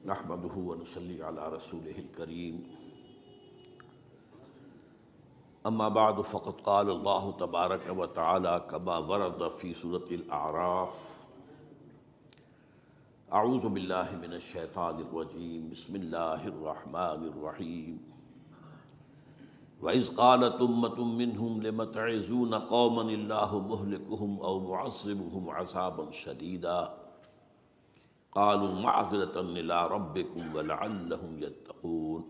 نحمده ونصلي على رسوله الكريم اما بعد فقد قال الله تبارك وتعالى كما ورد في سورة الأعراف اعوذ بالله من الشيطان الرجيم بسم الله الرحمن الرحيم وإذ قالت أمة منهم لم تعظون قوما الله مهلكهم أو معذبهم عذابا شديدا قالوا معذرة إلى ربكم ولعلهم يتقون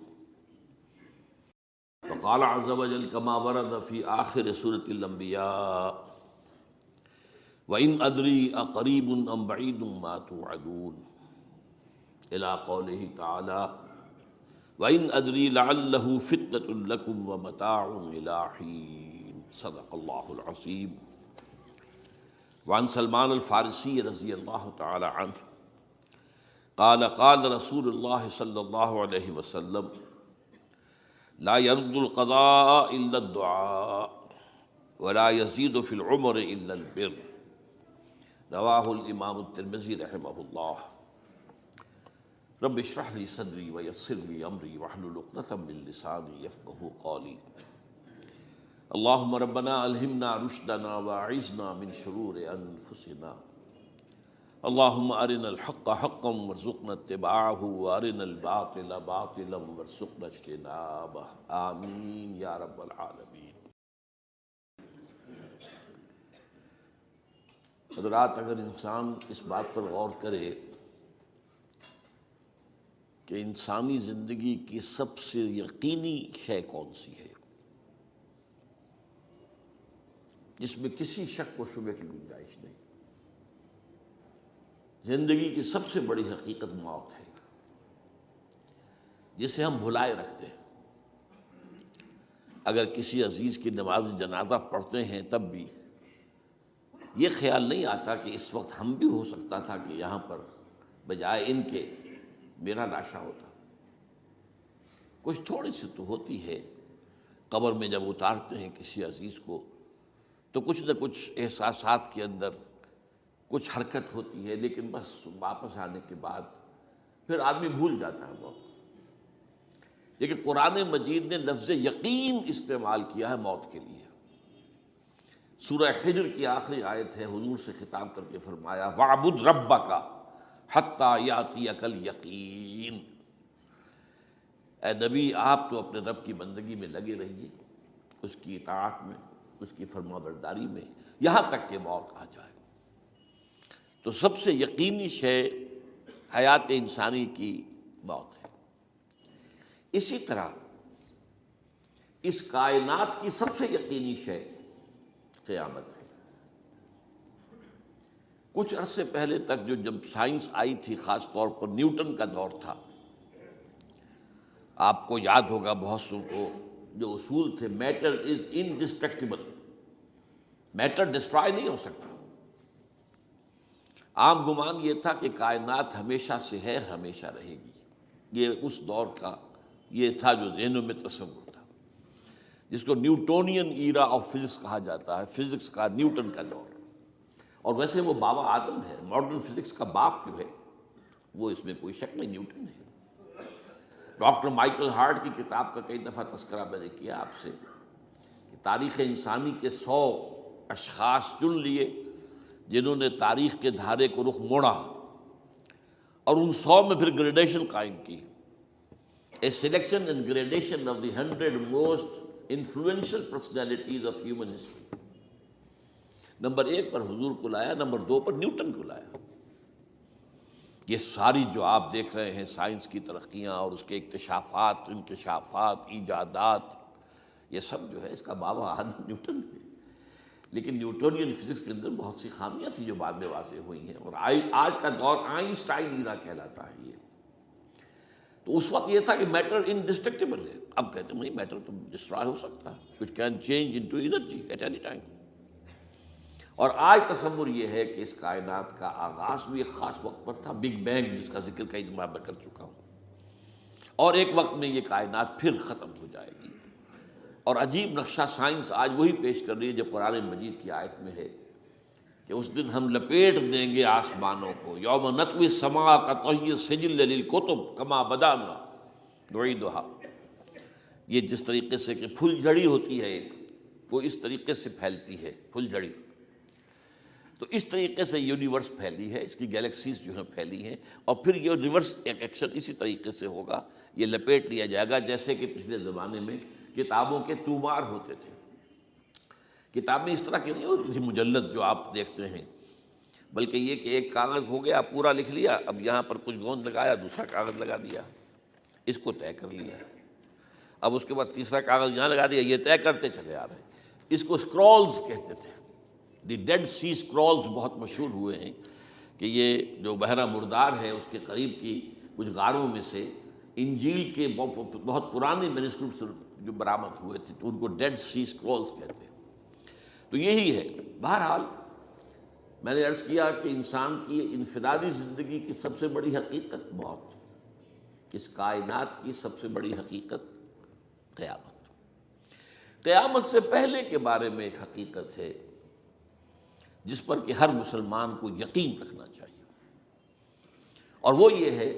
وقال عز وجل كما ورد في آخر سورة الأنبياء وإن أدري أقريب أم بعيد ما توعدون إلى قوله تعالى وإن أدري لعله فتنة لكم ومتاع إلى حين صدق الله العظيم وعن سلمان الفارسی رضی اللہ تعالی عنہ قال قال رسول اللہ صلی اللہ علیہ وسلم لا يرد القضاء إلا الدعاء ولا يزيد في العمر إلا البر رواہ الامام الترمذی رحمہ اللہ رب اشرح لي صدری ويسر لي امری واحلل عقدۃ من لسانی یفقہوا قولی اللهم ربنا الہمنا رشدنا واعذنا من شرور انفسنا اللهم ارنا الحق حقا وارزقنا اتباعه وارنا الباطل باطلا وارزقنا اجتنابه آمین یا رب العالمین۔ حضرات، اگر انسان اس بات پر غور کرے کہ انسانی زندگی کی سب سے یقینی شے کون سی ہے جس میں کسی شک و شبہ کی گنجائش نہیں، زندگی کی سب سے بڑی حقیقت موت ہے جسے ہم بھلائے رکھتے ہیں۔ اگر کسی عزیز کی نماز جنازہ پڑھتے ہیں تب بھی یہ خیال نہیں آتا کہ اس وقت ہم بھی ہو سکتا تھا کہ یہاں پر بجائے ان کے میرا لاشا ہوتا۔ کچھ تھوڑی سی تو ہوتی ہے، قبر میں جب اتارتے ہیں کسی عزیز کو تو کچھ نہ کچھ احساسات کے اندر کچھ حرکت ہوتی ہے، لیکن بس واپس آنے کے بعد پھر آدمی بھول جاتا ہے موت۔ لیکن قرآن مجید نے لفظ یقین استعمال کیا ہے موت کے لیے۔ سورہ حجر کی آخری آیت ہے، حضور سے خطاب کر کے فرمایا وَاعْبُدْ رَبَّكَ حَتَّى يَأْتِيَكَ الْيَقِينُ۔ اے نبی، آپ تو اپنے رب کی بندگی میں لگے رہیے، اس کی اطاعت میں، اس کی فرما برداری میں، یہاں تک کہ موت آ جائے۔ تو سب سے یقینی شے حیات انسانی کی موت ہے۔ اسی طرح اس کائنات کی سب سے یقینی شے قیامت ہے۔ کچھ عرصے پہلے تک جب سائنس آئی تھی، خاص طور پر نیوٹن کا دور تھا، آپ کو یاد ہوگا بہت سو کو جو اصول تھے، میٹر از انڈسٹرکٹیبل، میٹر ڈسٹرائے نہیں ہو سکتا۔ عام گمان یہ تھا کہ کائنات ہمیشہ سے ہے، ہمیشہ رہے گی۔ یہ اس دور کا یہ تھا جو ذہنوں میں تصور تھا، جس کو نیوٹونین ایرا آف فزکس کہا جاتا ہے، فزکس کا نیوٹن کا دور۔ اور ویسے وہ بابا آدم ہے، ماڈرن فزکس کا باپ جو ہے وہ اس میں کوئی شک نہیں، نیوٹن ہے۔ ڈاکٹر مائیکل ہارٹ کی کتاب کا کئی دفعہ تذکرہ میں نے کیا آپ سے کہ تاریخ انسانی کے 100 اشخاص چن لیے جنہوں نے تاریخ کے دھارے کو رخ موڑا، اور ان 100 میں پھر گریڈیشن قائم کی، a selection and gradation of the 100 most influential personalities of human history. Number 1 پر حضور کو لایا، نمبر 2 پر نیوٹن کو لایا۔ یہ ساری جو آپ دیکھ رہے ہیں سائنس کی ترقیاں اور اس کے اکتشافات، انکشافات، ایجادات، یہ سب جو ہے اس کا بابا آدم نیوٹن ہے۔ لیکن نیوٹونین فزکس کے اندر بہت سی خامیاں تھیں جو بعد میں واضح ہوئی ہیں، اور آج کا دور آئنسٹائن ایرا کہلاتا ہے۔ یہ تو اس وقت یہ تھا کہ میٹر انڈسٹرکٹیبل ہے، اب کہتے ہیں نہیں، میٹر تو ڈسٹرائے ہو سکتا ہے، it can change into energy at any time. اور آج تصور یہ ہے کہ اس کائنات کا آغاز بھی ایک خاص وقت پر تھا، بگ بینگ، جس کا ذکر کئی دفعہ میں کر چکا ہوں، اور ایک وقت میں یہ کائنات پھر ختم ہو جائے گی۔ اور عجیب نقشہ سائنس آج وہی پیش کر رہی ہے جو قرآن مجید کی آیت میں ہے کہ اس دن ہم لپیٹ دیں گے آسمانوں کو، یوم نطوی السماء کطی السجل للکتب کما بدانا نعیدھا، یہ جس طریقے سے کہ پھل جھڑی ہوتی ہے ایک، وہ اس طریقے سے پھیلتی ہے پھل جھڑی، تو اس طریقے سے یونیورس پھیلی ہے، اس کی گیلیکسیز جو ہیں پھیلی ہیں، اور پھر یہ ریورس ایکشن اسی طریقے سے ہوگا، یہ لپیٹ لیا جائے گا جیسے کہ پچھلے زمانے میں کتابوں کے تومار ہوتے تھے۔ کتابیں اس طرح کی نہیں ہوتی تھی مجلد جو آپ دیکھتے ہیں، بلکہ یہ کہ ایک کاغذ ہو گیا پورا لکھ لیا، اب یہاں پر کچھ گوند لگایا، دوسرا کاغذ لگا دیا، اس کو طے کر لیا، اب اس کے بعد تیسرا کاغذ یہاں لگا دیا، یہ طے کرتے چلے آ رہے ہیں۔ اس کو اسکرولز کہتے تھے، دی ڈیڈ سی اسکرولز بہت مشہور ہوئے ہیں کہ یہ جو بحیرہ مردار ہے اس کے قریب کی کچھ غاروں میں سے انجیل کے بہت پرانے مینuscripts جو برآمد ہوئے تھے، تو ان کو ڈیڈ سی اسکرولز کہتے ہیں۔ تو یہی ہے۔ بہرحال میں نے عرض کیا کہ انسان کی انفرادی زندگی کی سب سے بڑی حقیقت موت، اس کائنات کی سب سے بڑی حقیقت قیامت۔ قیامت سے پہلے کے بارے میں ایک حقیقت ہے جس پر کہ ہر مسلمان کو یقین رکھنا چاہیے، اور وہ یہ ہے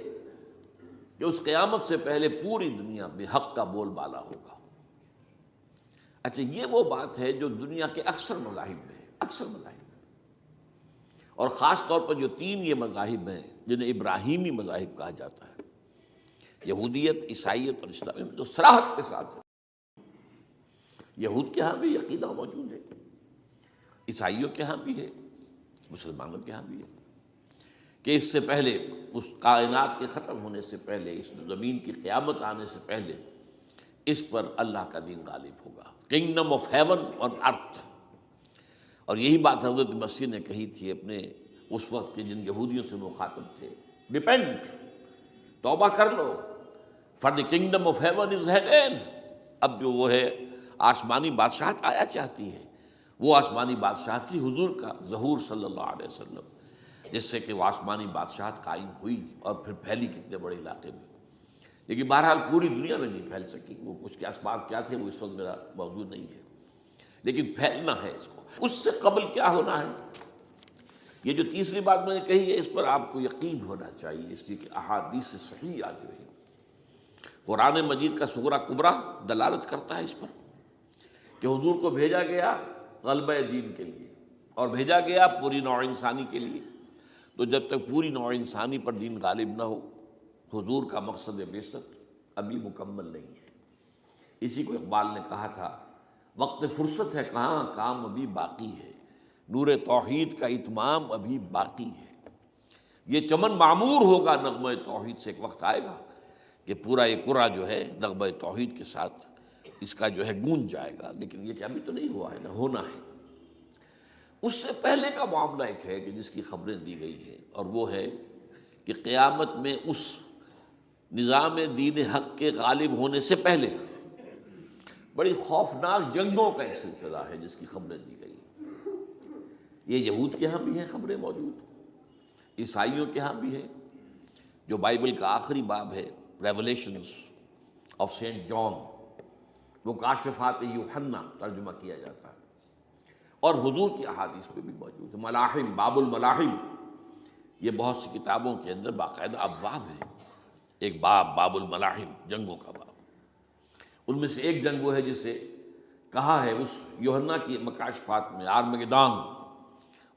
کہ اس قیامت سے پہلے پوری دنیا میں حق کا بول بالا ہوگا۔ اچھا، یہ وہ بات ہے جو دنیا کے اکثر مذاہب میں ہے، اکثر مذاہب میں، اور خاص طور پر جو تین یہ مذاہب ہیں جنہیں ابراہیمی مذاہب کہا جاتا ہے، یہودیت، عیسائیت اور اسلام میں جو صراحت کے ساتھ ہے۔ یہود کے ہاں بھی عقیدہ موجود ہے، عیسائیوں کے ہاں بھی ہے، مسلمانوں کے ہاں بھی ہے، کہ اس سے پہلے، اس کائنات کے ختم ہونے سے پہلے، اس زمین کی قیامت آنے سے پہلے اس پر اللہ کا دین غالب ہوگا، کنگڈم آف ہیون آن ارتھ۔ اور یہی بات حضرت مسیح نے کہی تھی اپنے اس وقت کے جن یہودیوں سے مخاطب تھے، ریپینٹ، توبہ کر لو، for the kingdom of heaven is at hand. اب جو وہ ہے آسمانی بادشاہت آیا چاہتی ہے، وہ آسمانی بادشاہت تھی حضور کا ظہور صلی اللہ علیہ وسلم، جس سے کہ وہ آسمانی بادشاہت قائم ہوئی اور پھر پھیلی کتنے بڑے علاقے میں، لیکن بہرحال پوری دنیا میں نہیں پھیل سکی، وہ کچھ کے اسباب کیا تھے وہ اس وقت میرا موضوع نہیں ہے، لیکن پھیلنا ہے اس کو۔ اس سے قبل کیا ہونا ہے، یہ جو تیسری بات میں نے کہی ہے، اس پر آپ کو یقین ہونا چاہیے، اس لیے کہ احادیث صحیح آئی ہوئی ہے۔ قرآن مجید کا سورہ کبریٰ دلالت کرتا ہے اس پر کہ حضور کو بھیجا گیا غلبہ دین کے لیے، اور بھیجا گیا پوری نوع انسانی کے لیے، تو جب تک پوری نوع انسانی پر دین غالب نہ ہو، حضور کا مقصد بعثت ابھی مکمل نہیں ہے۔ اسی کو اقبال نے کہا تھا، وقت فرصت ہے کہاں، کام ابھی باقی ہے، نور توحید کا اتمام ابھی باقی ہے۔ یہ چمن معمور ہوگا نغمہ توحید سے، ایک وقت آئے گا کہ پورا یہ قرآن جو ہے نغمہ توحید کے ساتھ اس کا جو ہے گونج جائے گا، لیکن یہ کہ ابھی تو نہیں ہوا ہے، نہ ہونا ہے۔ اس سے پہلے کا معاملہ ایک ہے کہ جس کی خبریں دی گئی ہیں، اور وہ ہے کہ قیامت میں اس نظام دین حق کے غالب ہونے سے پہلے بڑی خوفناک جنگوں کا ایک سلسلہ ہے جس کی خبریں دی گئی ہیں۔ یہ یہود کے ہاں بھی ہیں خبریں موجود، عیسائیوں کے ہاں بھی ہیں، جو بائبل کا آخری باب ہے ریولیشنز آف سینٹ جان، وہ کاشفات یوحنا ترجمہ کیا جاتا ہے، اور حضور کی احادیث میں بھی موجود ہے۔ ملاحم، باب الملاحم، یہ بہت سی کتابوں کے اندر باقاعدہ ابواب ہیں، ایک باب، باب الملاحم، جنگوں کا باب۔ ان میں سے ایک جنگ وہ ہے جسے کہا ہے اس یوحنا کی مکاشفات میں آرمگدان،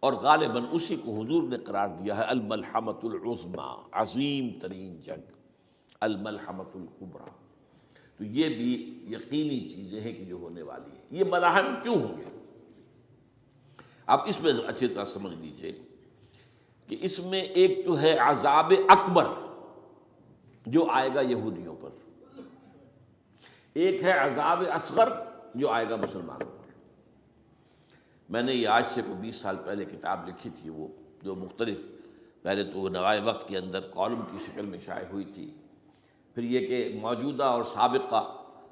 اور غالباً اسی کو حضور نے قرار دیا ہے الملحمۃ العظمیٰ، عظیم ترین جنگ، الملحمۃ الکبریٰ۔ تو یہ بھی یقینی چیزیں ہیں کہ جو ہونے والی ہیں۔ یہ ملاحم کیوں ہوں گے؟ آپ اس میں اچھی طرح سمجھ لیجئے کہ اس میں ایک تو ہے عذاب اکبر جو آئے گا یہودیوں پر، ایک ہے عذاب اصغر جو آئے گا مسلمانوں پر۔ میں نے یہ آج سے 20 سال پہلے کتاب لکھی تھی، وہ جو مختلف، پہلے تو وہ نوائے وقت کے اندر کالم کی شکل میں شائع ہوئی تھی، پھر یہ کہ موجودہ اور سابقہ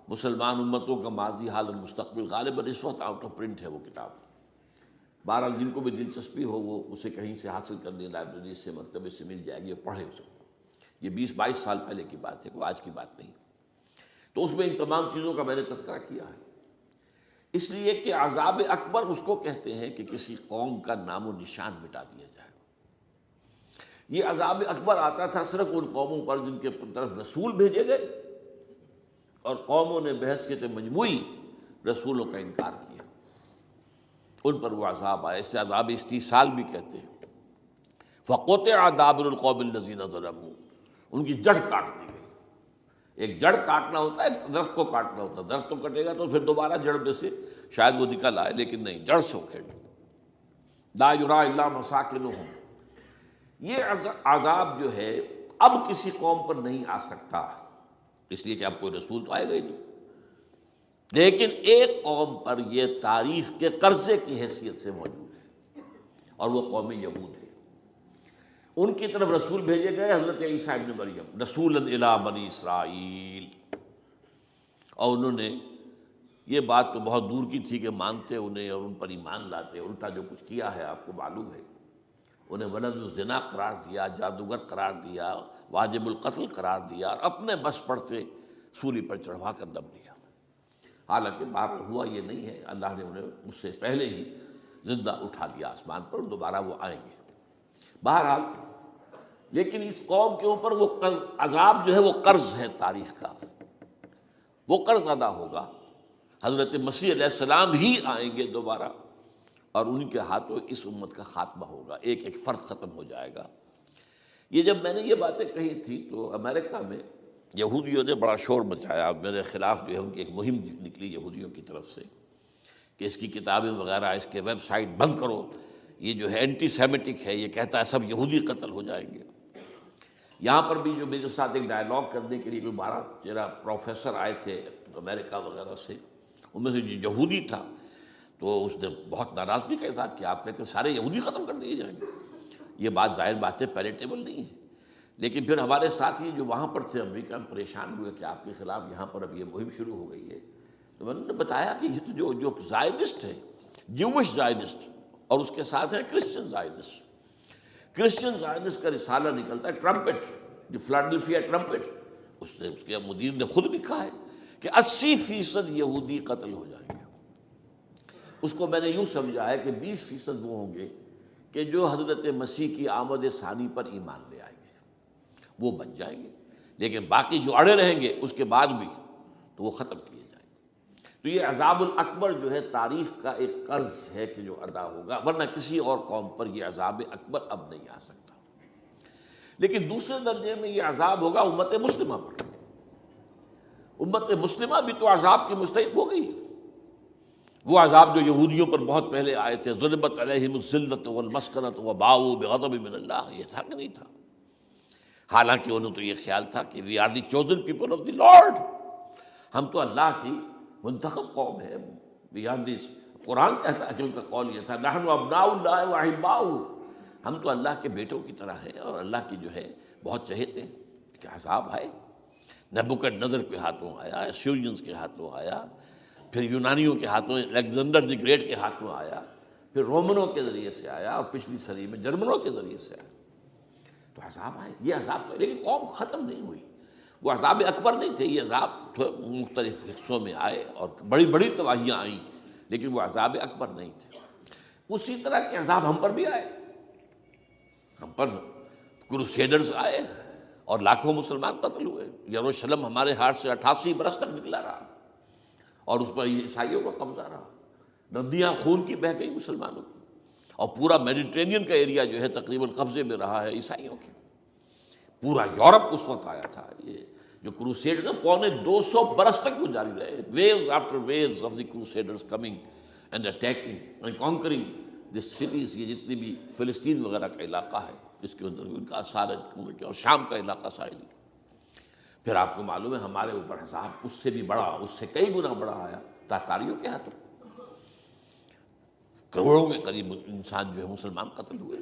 مسلمان امتوں کا ماضی، حال اور مستقبل، غالباً اس وقت آؤٹ آف پرنٹ ہے وہ کتاب۔ بہرحال جن کو بھی دلچسپی ہو وہ اسے کہیں سے حاصل کر لیں، لائبریری سے، مکتبے سے مل جائے گی، اور پڑھے اسے۔ یہ 20-22 سال پہلے کی بات ہے، کوئی آج کی بات نہیں۔ تو اس میں ان تمام چیزوں کا میں نے تذکرہ کیا ہے۔ اس لیے کہ عذاب اکبر اس کو کہتے ہیں کہ کسی قوم کا نام و نشان مٹا دیا جائے۔ یہ عذاب اکبر آتا تھا صرف ان قوموں پر جن کے طرف رسول بھیجے گئے اور قوموں نے بحثیت مجموعی رسولوں کا انکار کیا، ان پر وہ عذاب آئے۔ اسے عذاب استیصال بھی کہتے ہیں۔ فَقُطِعَ دَابِرُ الْقَوْمِ الَّذِينَ ظَلَمُوا، ان کی جڑ کاٹ دی گئی۔ ایک جڑ کاٹنا ہوتا ہے، درخت کو کاٹنا ہوتا ہے، درخت تو کٹے گا تو پھر دوبارہ جڑ میں سے شاید وہ نکل آئے، لیکن نہیں، جڑ سے اکھیڑ۔ لَا يُرَىٰ إِلَّا مَسَاكِنُهُمْ، یہ عذاب جو ہے اب کسی قوم پر نہیں آ سکتا، اس لیے کہ اب کوئی رسول تو آئے گا ہی نہیں، لیکن ایک قوم پر یہ تاریخ کے قرضے کی حیثیت سے موجود ہے، اور وہ قوم یہود ہے۔ ان کی طرف رسول بھیجے گئے حضرت عیسیٰ ابن مریم، رسولا الی بنی اسرائیل، اور انہوں نے یہ بات تو بہت دور کی تھی کہ مانتے انہیں اور ان پر ایمان لاتے، الٹا جو کچھ کیا ہے آپ کو معلوم ہے۔ انہیں ولد الزنا قرار دیا، جادوگر قرار دیا، واجب القتل قرار دیا، اور اپنے بس پڑتے سولی پر چڑھوا کر دم لیا۔ حالانکہ بہرحال ہوا یہ نہیں ہے، اللہ نے انہیں اس سے پہلے ہی زندہ اٹھا لیا آسمان پر، دوبارہ وہ آئیں گے بہرحال۔ لیکن اس قوم کے اوپر وہ عذاب جو ہے وہ قرض ہے تاریخ کا، وہ قرض ادا ہوگا۔ حضرت مسیح علیہ السلام ہی آئیں گے دوبارہ، اور ان کے ہاتھوں اس امت کا خاتمہ ہوگا، ایک ایک فرد ختم ہو جائے گا۔ یہ جب میں نے یہ باتیں کہی تھی تو امریکہ میں یہودیوں نے بڑا شور مچایا، میرے خلاف جو ہے ان کی ایک مہم نکلی یہودیوں کی طرف سے کہ اس کی کتابیں وغیرہ، اس کے ویب سائٹ بند کرو، یہ جو ہے اینٹی سیمیٹک ہے، یہ کہتا ہے سب یہودی قتل ہو جائیں گے۔ یہاں پر بھی جو میرے ساتھ ایک ڈائلاگ کرنے کے لیے کوئی 12-13 پروفیسر آئے تھے امریکہ وغیرہ سے، ان میں سے جو یہودی تھا تو اس نے بہت ناراضگی کا اظہار کیا، آپ کہتے ہیں سارے یہودی ختم کر دیے جائیں گے، یہ بات ظاہر بات ہے پیلیٹیبل نہیں ہے۔ لیکن پھر ہمارے ساتھی جو وہاں پر تھے امریکہ میں پریشان ہوئے کہ آپ کے خلاف یہاں پر اب یہ مہم شروع ہو گئی ہے، تو میں نے بتایا کہ یہ تو جو زائنسٹ ہے، جوش زائنسٹ، اور اس کے ساتھ ہے کرسچن زائنسٹ۔ کرسچن زائنسٹ کا رسالہ نکلتا ہے ٹرمپٹ، دی فلاڈلفیا ٹرمپٹ، اس کے مدیر نے خود لکھا ہے کہ 80% یہودی قتل ہو جائیں گے۔ اس کو میں نے یوں سمجھا ہے کہ 20% وہ ہوں گے کہ جو حضرت مسیح کی آمد ثانی پر ایمان لے آئیں گے، وہ بچ جائیں گے، لیکن باقی جو اڑے رہیں گے اس کے بعد بھی تو وہ ختم کیے جائیں گے۔ تو یہ عذاب الاکبر جو ہے تاریخ کا ایک قرض ہے کہ جو ادا ہوگا، ورنہ کسی اور قوم پر یہ عذاب اکبر اب نہیں آ سکتا۔ لیکن دوسرے درجے میں یہ عذاب ہوگا امت مسلمہ پر۔ امت مسلمہ بھی تو عذاب کی مستحق ہو گئی۔ وہ عذاب جو یہودیوں پر بہت پہلے آئے تھے، ضربت علیہم الذلۃ والمسکنۃ وباؤوا بغضب من اللہ، یہ تھا کہ نہیں تھا؟ حالانکہ انہوں تو یہ خیال تھا کہ we are the chosen people of the Lord, ہم تو اللہ کی منتخب قوم ہے، وی آر دی، قرآن کہتا ہے کہ ان کا قول یہ تھا نحن ابناء اللہ واحباؤہ، ہم تو اللہ کے بیٹوں کی طرح ہیں اور اللہ کی جو ہے بہت چہیتے ہیں۔ کہ عذاب آئے، نبوکڈنضر کے ہاتھوں آیا، اسیرینز کے ہاتھوں آیا، پھر یونانیوں کے ہاتھوں، الیگزینڈر دی گریٹ کے ہاتھوں آیا، پھر رومنوں کے ذریعے سے آیا، اور پچھلی صدی میں جرمنوں کے ذریعے سے آیا۔ تو عذاب آئے، یہ عذاب تو، لیکن قوم ختم نہیں ہوئی۔ وہ عذاب اکبر نہیں تھے، یہ عذاب مختلف حصوں میں آئے اور بڑی بڑی تباہیاں آئیں، لیکن وہ عذاب اکبر نہیں تھے۔ اسی طرح کے عذاب ہم پر بھی آئے، ہم پر کروسیڈرز آئے اور لاکھوں مسلمان قتل ہوئے۔ یروشلم ہمارے ہاتھ سے 88 برس تک نکلا رہا، اور اس پر عیسائیوں کا قبضہ رہا، ندیاں خون کی بہہ گئی مسلمانوں کی، اور پورا میڈیٹرینین کا ایریا جو ہے تقریباً قبضے میں رہا ہے عیسائیوں کے۔ پورا یورپ اس وقت آیا تھا۔ یہ جو کروسیڈ 250 برس تک وہ جاری رہے، waves after waves of the crusaders coming and attacking and conquering the cities. یہ جتنی بھی فلسطین وغیرہ کا علاقہ ہے جس کے اندر بھی ان کا اثار ہے، اور شام کا علاقہ ساحلی۔ پھر آپ کو معلوم ہے ہمارے اوپر عذاب اس سے بھی بڑا، اس سے کئی گنا بڑا آیا تاتاریوں کے ہاتھوں، کروڑوں کے قریب انسان جو ہے مسلمان قتل ہوئے۔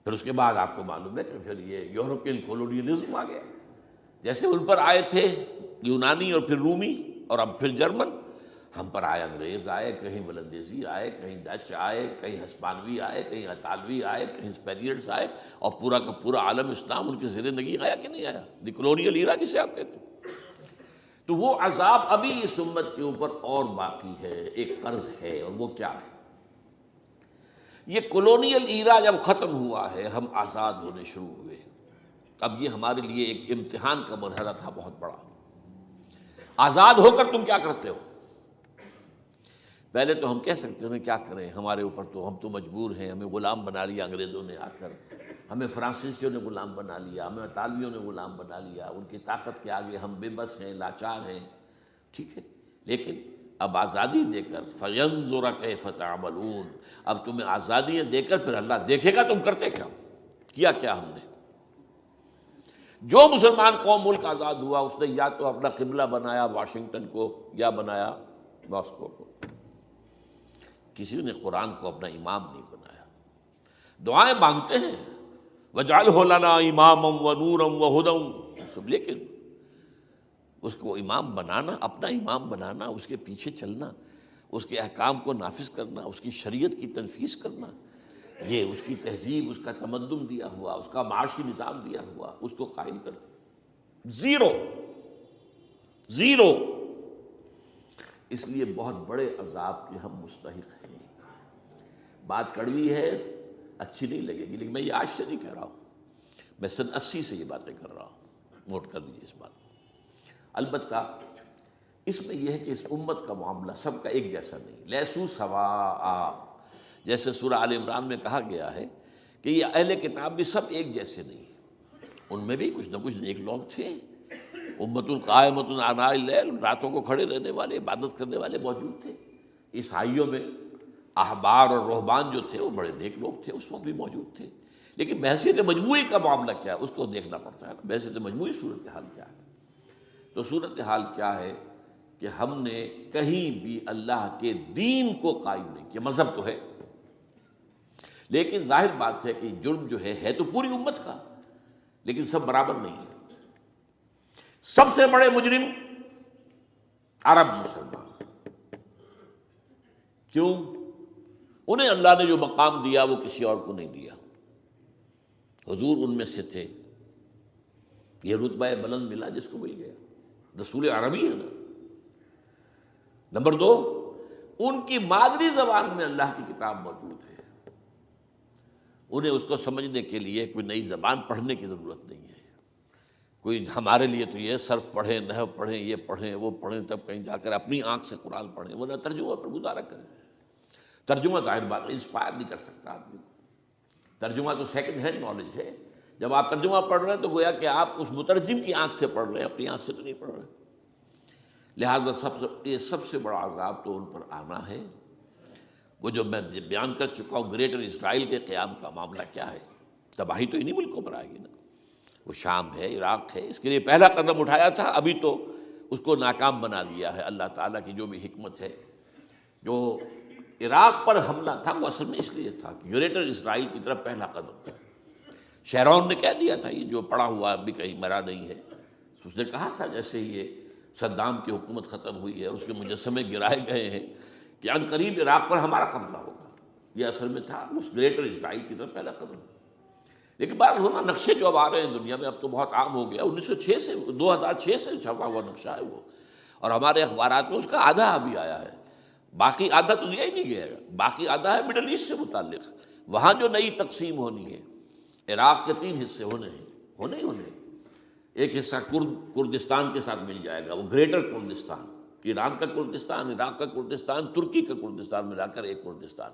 پھر اس کے بعد آپ کو معلوم ہے کہ پھر یہ یورپین کولونیلزم آ گیا، جیسے ان پر آئے تھے یونانی اور پھر رومی اور اب پھر جرمن، ہم پر آئے انگریز آئے، کہیں ولندیزی آئے، کہیں ڈچ آئے، کہیں ہسپانوی آئے، کہیں اطالوی آئے، کہیں اسپینیئرز آئے، اور پورا کا پورا عالم اسلام ان کے زیر نگین آیا کہ نہیں آیا؟ دی کلونیل ایرا جسے آپ کہتے ہیں۔ تو وہ عذاب ابھی اس امت کے اوپر اور باقی ہے، ایک قرض ہے، اور وہ کیا ہے؟ یہ کولونیل ایرا جب ختم ہوا ہے، ہم آزاد ہونے شروع ہوئے، اب یہ ہمارے لیے ایک امتحان کا مرحلہ تھا بہت بڑا۔ آزاد ہو کر تم کیا کرتے ہو؟ پہلے تو ہم کہہ سکتے ہیں کیا کریں، ہمارے اوپر تو ہم تو مجبور ہیں، ہمیں غلام بنا لیا انگریزوں نے آ کر، ہمیں فرانسیسیوں نے غلام بنا لیا، ہمیں اطالویوں نے غلام بنا لیا، ان کی طاقت کے آگے ہم بے بس ہیں، لاچار ہیں، ٹھیک ہے، لیکن اب آزادی دے کر فَيَنظُرَ كَيْفَ تَعْمَلُونَ، اب تمہیں آزادیاں دے کر پھر اللہ دیکھے گا تم کرتے کیا، کیا کیا ہم نے۔ جو مسلمان قوم ملک آزاد ہوا اس نے یا تو اپنا قبلہ بنایا واشنگٹن کو یا بنایا ماسکو کو، کسی نے قرآن کو اپنا امام نہیں بنایا۔ دعائیں مانگتے ہیں وَاجْعَلْهُ لَنَا إِمَامًا وَنُورًا وَهُدًى، لیکن اس کو امام بنانا، اپنا امام بنانا، اس کے پیچھے چلنا، اس کے احکام کو نافذ کرنا، اس کی شریعت کی تنفیذ کرنا، یہ اس کی تہذیب، اس کا تمدن دیا ہوا، اس کا معاشی نظام دیا ہوا، اس کو قائم کرنا، زیرو زیرو۔ اس لیے بہت بڑے عذاب کے ہم مستحق ہیں۔ بات کڑوی ہے، اچھی نہیں لگے گی، لیکن میں یہ آج سے نہیں کہہ رہا ہوں، میں سن 80 سے یہ باتیں کر رہا ہوں، نوٹ کر دیجیے اس بات کو۔ البتہ اس میں یہ ہے کہ اس امت کا معاملہ سب کا ایک جیسا نہیں، لیسو سواء، جیسے سورہ آل عمران میں کہا گیا ہے کہ یہ اہل کتاب بھی سب ایک جیسے نہیں، ان میں بھی کچھ نہ کچھ نیک لوگ تھے، امت قائمۃ آناء اللیل، راتوں کو کھڑے رہنے والے، عبادت کرنے والے موجود تھے۔ عیسائیوں میں احبار اور رہبان جو تھے وہ بڑے نیک لوگ تھے، اس وقت بھی موجود تھے، لیکن بحیثیت مجموعی کا معاملہ کیا ہے اس کو دیکھنا پڑتا ہے نا، بحیثیت مجموعی صورتحال کیا ہے۔ تو صورتحال کیا ہے کہ ہم نے کہیں بھی اللہ کے دین کو قائم نہیں کیا، مذہب تو ہے لیکن ظاہر بات ہے کہ جرم جو ہے تو پوری امت کا، لیکن سب برابر نہیں ہے۔ سب سے بڑے مجرم عرب مسلمان، کیوں؟ انہیں اللہ نے جو مقام دیا وہ کسی اور کو نہیں دیا، حضور ان میں سے تھے، یہ رتبہ بلند ملا جس کو مل گیا، رسول عربی ہے نا۔ نمبر 2، ان کی مادری زبان میں اللہ کی کتاب موجود ہے، انہیں اس کو سمجھنے کے لیے کوئی نئی زبان پڑھنے کی ضرورت نہیں ہے۔ کوئی ہمارے لیے تو یہ صرف پڑھیں، نحو پڑھیں، یہ پڑھیں، وہ پڑھیں، تب کہیں جا کر اپنی آنکھ سے قرآن پڑھیں، ورنہ ترجمہ پر گزارا کریں۔ ترجمہ ظاہر بات انسپائر نہیں کر سکتا آدمی، ترجمہ تو سیکنڈ ہینڈ نالج ہے، جب آپ ترجمہ پڑھ رہے ہیں تو گویا کہ آپ اس مترجم کی آنکھ سے پڑھ رہے ہیں، اپنی آنکھ سے تو نہیں پڑھ رہے۔ لہٰذا یہ سب سے بڑا عذاب تو ان پر آنا ہے۔ وہ جو میں بیان کر چکا ہوں گریٹر اسرائیل کے قیام کا معاملہ کیا ہے، تباہی تو انہی ملکوں پر آئے گی نا، وہ شام ہے، عراق ہے، اس کے لیے پہلا قدم اٹھایا تھا، ابھی تو اس کو ناکام بنا دیا ہے۔ اللہ تعالیٰ کی جو بھی حکمت ہے، جو عراق پر حملہ تھا وہ اصل میں اس لیے تھا کہ گریٹر اسرائیل کی طرف پہلا قدم تھا۔ شیرون نے کہہ دیا تھا، یہ جو پڑا ہوا ابھی کہیں مرا نہیں ہے، اس نے کہا تھا جیسے ہی یہ صدام کی حکومت ختم ہوئی ہے، اس کے مجسمے گرائے گئے ہیں کہ ان قریب عراق پر ہمارا قبضہ ہوگا، یہ اصل میں تھا اس گریٹر اسرائیل کی طرف پہلا قدم۔ لیکن بات ہونا نقشے جو اب آ رہے ہیں دنیا میں، اب تو بہت عام ہو گیا، 1906 سے 2006 سے چھپا ہوا نقشہ ہے وہ، اور ہمارے اخبارات میں اس کا آدھا ابھی آیا ہے، باقی آدھا تو دیا ہی نہیں گیا ہے، باقی آدھا ہے مڈل ایسٹ سے متعلق، وہاں جو نئی تقسیم ہونی ہے۔ عراق کے 3 حصے ہونے ہیں، ایک حصہ کردستان کے ساتھ مل جائے گا، وہ گریٹر کردستان، ایران کا کردستان، عراق کا کردستان، ترکی کا کردستان ملا کر ایک کردستان۔